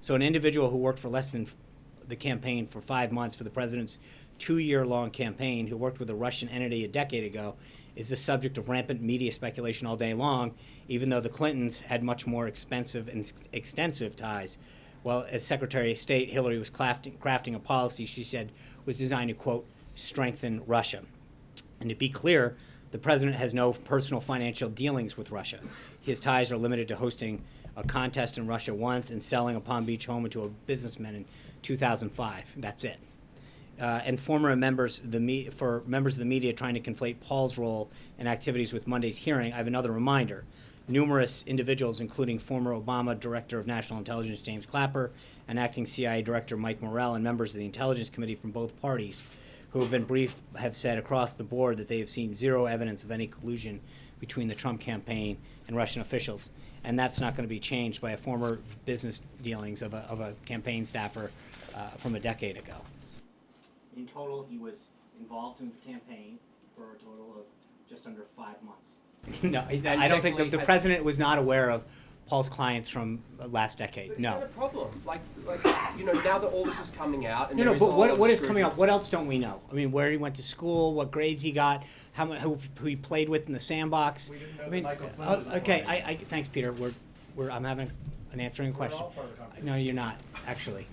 So an individual who worked for less than the campaign for 5 months for the president's 2-year-long campaign, who worked with a Russian entity a decade ago, is the subject of rampant media speculation all day long, even though the Clintons had much more expensive and extensive ties. Well, as Secretary of State, Hillary was crafting a policy she said was designed to, quote, strengthen Russia. And to be clear, the president has no personal financial dealings with Russia. His ties are limited to hosting a contest in Russia once and selling a Palm Beach home to a businessman in 2005. That's it. And former members of the media trying to conflate Paul's role and activities with Monday's hearing, I have another reminder. Numerous individuals, including former Obama Director of National Intelligence James Clapper and acting CIA Director Mike Morell, and members of the Intelligence Committee from both parties who have been briefed, have said across the board that they have seen zero evidence of any collusion between the Trump campaign and Russian officials. And that's not going to be changed by a former business dealings of a campaign staffer from a decade ago. In total, he was involved in the campaign for a total of just under 5 months. No, I don't think the president was not aware of Paul's clients from last decade. But no. Is that a problem? Like now that all this is coming out, and No, but what is coming up? What else don't we know? I mean, where he went to school, what grades he got, who he played with in the sandbox. We didn't know I mean, that Michael Flynn was okay. Thanks, Peter. I'm having an answering question. We're all part of the conversation. No, you're not actually.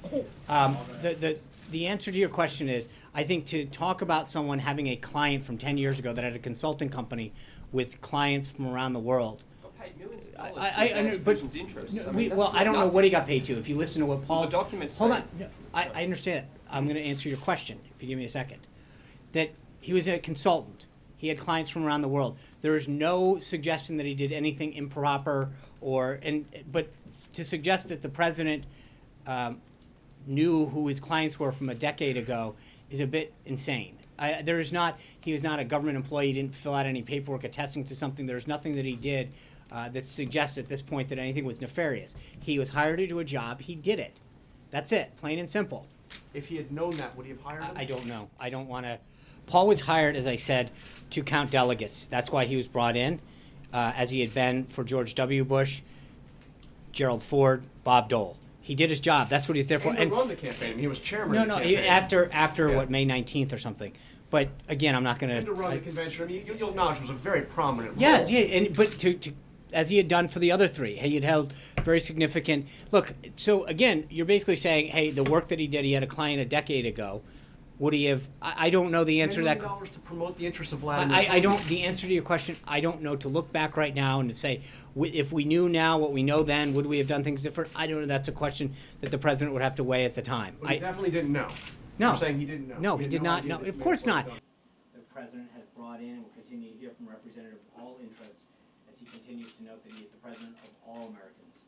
The answer to your question is, I think to talk about someone having a client from 10 years ago that had a consulting company with clients from around the world. Paid millions of dollars to advance person's interests. I don't know what he got paid to. If you listen to what Paul's... the documents Hold say- on. No, I understand. I'm going to answer your question, if you give me a second. That he was a consultant. He had clients from around the world. There is no suggestion that he did anything improper but to suggest that the president knew who his clients were from a decade ago is a bit insane. He was not a government employee. He didn't fill out any paperwork attesting to something. There's nothing that he did that suggests at this point that anything was nefarious. He was hired to do a job. He did it. That's it, plain and simple. If he had known that, would he have hired him? I don't know. I don't want to. Paul was hired, as I said, to count delegates. That's why he was brought in, as he had been for George W. Bush, Gerald Ford, Bob Dole. He did his job. That's what he's there for. And to run the campaign. He was chairman No, of the no. campaign. After what, May 19th or something. But again, I'm not going And to run the convention. I mean, you'll acknowledge it was a very prominent role. Yes, yeah, but to as he had done for the other three, he had held very significant. Look, so again, you're basically saying, hey, the work that he did, he had a client a decade ago. Would he have? I don't know the answer to that. $10 million to promote the interests of Vladimir. I don't. The answer to your question, I don't know. To look back right now and to say, if we knew now what we know then, would we have done things different? I don't know. That's a question that the president would have to weigh at the time. But he definitely didn't know. No. You're saying he didn't know. No, he did not know. Of course not. The president has brought in and will continue to hear from representatives of all interests as he continues to note that he is the president of all Americans.